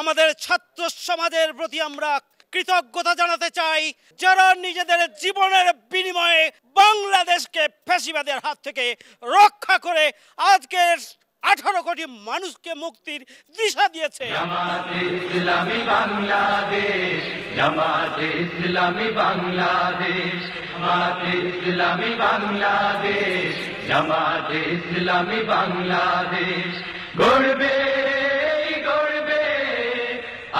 আমাদের ছাত্র সমাজের প্রতি আমরা কৃতজ্ঞতা জানাতে চাই, যারা নিজেদের জীবনের বিনিময়ে বাংলাদেশকে ফ্যাসিবাদের হাত থেকে রক্ষা করে আজকের 18 কোটি মানুষকে মুক্তির দিশা দিয়েছে। জামাতে ইসলামী বাংলাদেশ, জামাতে ইসলামী বাংলাদেশ, জামাতে ইসলামী বাংলাদেশ, জামাতে ইসলামী বাংলাদেশ গড়বে গড়বে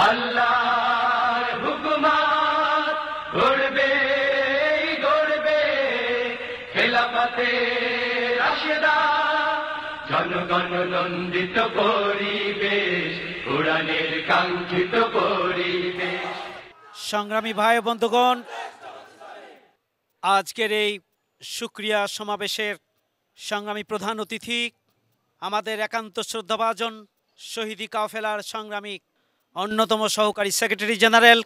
আল্লাহর হুকুমত, গড়বে গড়বে খেলাফতে রাশেদা, জনগণ নন্দিত পরিবেশ, কোরআনের কাঙ্ক্ষিত পরিবেশ। সংগ্রামী ভাই বন্ধুগণ, আজকের এই শুকরিয়া সমাবেশের সংগ্রামী প্রধান অতিথি, আমাদের একান্ত শ্রদ্ধাভাজন শহীদি কাফেলার সংগ্রামী অন্যতম সহকারী সেক্রেটারি জেনারেল,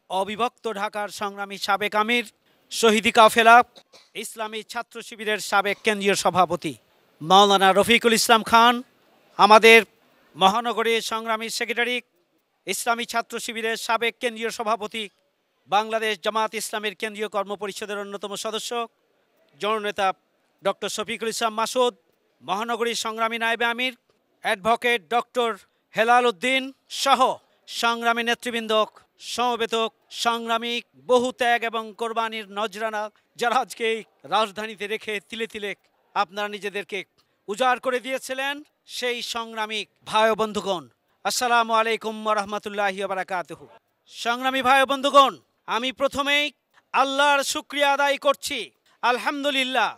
অবিভক্ত ঢাকার সংগ্রামী সাবেক আমির, শহীদি কাফেলা ইসলামী ছাত্র শিবিরের সাবেক কেন্দ্রীয় সভাপতি মাওলানা রফিকুল ইসলাম খান, আমাদের মহানগরীর সংগ্রামী সেক্রেটারি ইসলামী ছাত্র শিবিরের সাবেক কেন্দ্রীয় সভাপতি, বাংলাদেশ জামাত ইসলামের কেন্দ্রীয় কর্মপরিষদের অন্যতম সদস্য জননেতা ডক্টর শফিকুল ইসলাম মাসুদ, মহানগরীর সংগ্রামী নায়েবে আমির অ্যাডভোকেট ডক্টর হেলাল উদ্দিন সহ সংগ্রামী নেতৃবৃন্দ, সমবেত সংগ্রামী বহু ত্যাগ এবং কোরবানির নজরানা যারা আজকে এই রাজধানীতে রেখে তিলে তিলে আপনারা নিজেদেরকে উজাড় করে দিয়েছিলেন, সেই সংগ্রামী ভাই বন্ধুগণ, আসসালামু আলাইকুম ওয়া রাহমাতুল্লাহি ওয়া বারাকাতুহু। সংগ্রামী ভাই বন্ধুগণ, আমি প্রথমেই আল্লাহর শুকরিয়া আদায় করছি আলহামদুলিল্লাহ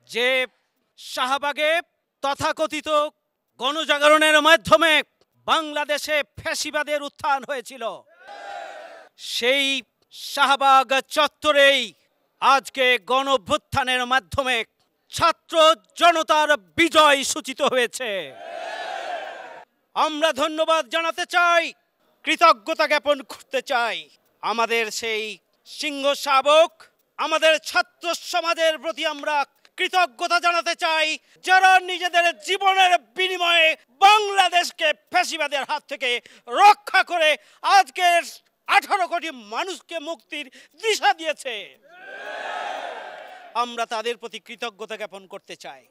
যে শাহবাগে তথাকথিত গণজাগরণের মাধ্যমে বাংলাদেশে ফ্যাসিবাদের উত্থান হয়েছিল, সেই শাহবাগ চত্বরেই আজকে গণঅভ্যুত্থানের মাধ্যমে ছাত্র জনতার বিজয় সূচিত হয়েছে। আমরা ধন্যবাদ জানাতে চাই, কৃতজ্ঞতা জ্ঞাপন করতে চাই আমাদের সেই সিংহ শাবক, আমাদের ছাত্র সমাজের প্রতি আমরা কৃতজ্ঞতা জানাতে চাই, যারা নিজেদের জীবনের বিনিময়ে বাংলাদেশকে ফ্যাসিবাদের হাত থেকে রক্ষা করে আজকের 18 কোটি মানুষকে মুক্তির দিশা দিয়েছে। আমরা তাদের প্রতি কৃতজ্ঞতা জ্ঞাপন করতে চাই।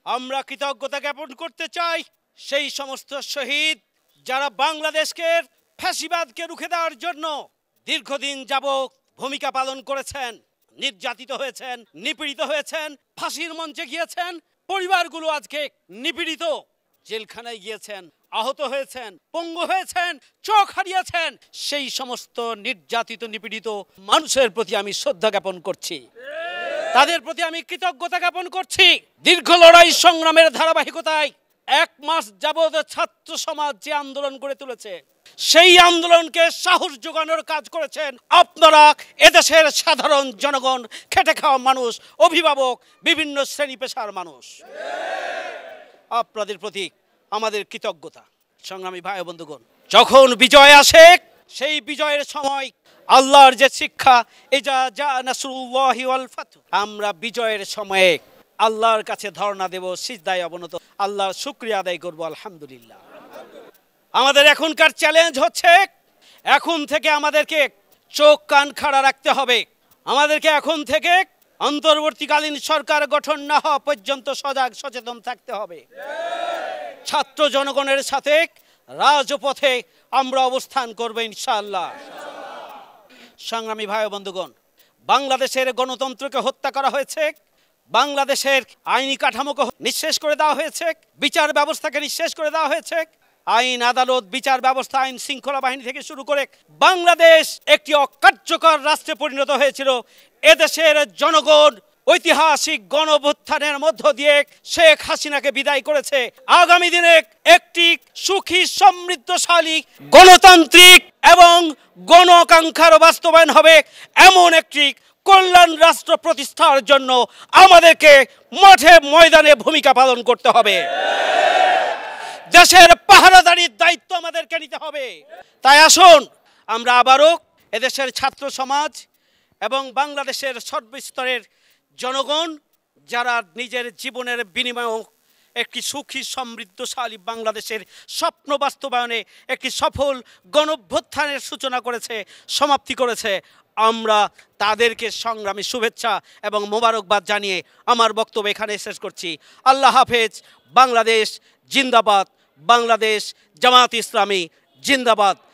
আমরা কৃতজ্ঞতা জ্ঞাপন করতে চাই সেই সমস্ত শহীদ যারা বাংলাদেশকে ফ্যাসিবাদকে রুখে দেওয়ার জন্য দীর্ঘদিন যাবত ভূমিকা পালন করেছেন, নির্যাতিত হয়েছেন, নিপীড়িত হয়েছেন, ফাঁসির মঞ্চে গিয়েছেন, পরিবারগুলো আজকে নিপীড়িত, জেলখানায় গিয়েছেন, আহত হয়েছেন, পঙ্গু হয়েছেন, চোখ হারিয়েছেন। সেই সমস্ত নির্যাতিত নিপীড়িত মানুষের প্রতি আমি শ্রদ্ধা জ্ঞাপন করছি, তাদের প্রতি আমি কৃতজ্ঞতা জ্ঞাপন করছি। দীর্ঘ লড়াই সংগ্রামের ধারাবাহিকতায় 1 মাস যাবৎ ছাত্র সমাজ যে আন্দোলন গড়ে তুলেছে, সেই আন্দোলনকে সাহস যোগানোর কাজ করেছেন আপনারা, এদেশের সাধারণ জনগণ, খেটে খাওয়া মানুষ, অভিভাবক, বিভিন্ন শ্রেণী পেশার মানুষ। আপনাদের প্রতি আমাদের কৃতজ্ঞতা। সংগ্রামী ভাই বন্ধুগণ, যখন বিজয় আসে, সেই বিজয়ের সময় আল্লাহর যে শিক্ষা, ইজা জা নাসরুল্লাহি ওয়াল ফাতহ, আমরা বিজয়ের সময়ে আল্লাহর কাছে ধর্ণা দেব, সিজদায় অবনত আল্লাহর শুকরিয়া আদায় করব আলহামদুলিল্লাহ। আমাদের এখনকার চ্যালেঞ্জ হচ্ছে, এখন থেকে আমাদেরকে চোখ কান খাড়া রাখতে হবে। আমাদেরকে এখন থেকে অন্তর্বর্তীকালীন সরকার গঠন না হওয়া পর্যন্ত সজাগ সচেতন থাকতে হবে। ছাত্র জনগণের সাথে রাজপথে আমরা অবস্থান করব ইনশাআল্লাহ। সংগ্রামী ভাই বন্ধুগণ, বাংলাদেশের গণতন্ত্রকে হত্যা করা হয়েছে, বাংলাদেশের আইনি কাঠামোকে নিঃশেষ করে দেওয়া হয়েছে, বিচার ব্যবস্থাকে নিঃশেষ করে দেওয়া হয়েছে। আইন আদালত, বিচার ব্যবস্থা, আইন শৃঙ্খলা বাহিনী থেকে শুরু করে বাংলাদেশ একটি অকার্যকর রাষ্ট্রে পরিণত হয়েছিল। এদেশের জনগণ ঐতিহাসিক গণঅভ্যুত্থানের মধ্য দিয়ে শেখ হাসিনাকে বিদায় করেছে। আগামী দিনে একটি সুখী, সমৃদ্ধশালী, গণতান্ত্রিক এবং গণ আকাঙ্ক্ষার বাস্তবায়ন হবে এমন একটি কল্যাণ রাষ্ট্র প্রতিষ্ঠার জন্য আমাদেরকে মাঠে ময়দানে ভূমিকা পালন করতে হবে। দেশের পাহারাদারির দায়িত্ব আমাদেরকে নিতে হবে। তাই আসুন আমরা আবারও এদেশের ছাত্র সমাজ এবং বাংলাদেশের সর্বস্তরের জনগণ যারা নিজের জীবনের বিনিময়ে একটি সুখী সমৃদ্ধশালী বাংলাদেশের স্বপ্ন বাস্তবায়নে একটি সফল গণঅভ্যুত্থানের সূচনা করেছে, সমাপ্তি করেছে। আমরা তাদেরকে সংগ্রামী শুভেচ্ছা এবং মোবারকবাদ জানিয়ে আমার বক্তব্য এখানে শেষ করছি। আল্লাহ হাফেজ। বাংলাদেশ জিন্দাবাদ। বাংলাদেশ জামাত ইসলামী জিন্দাবাদ।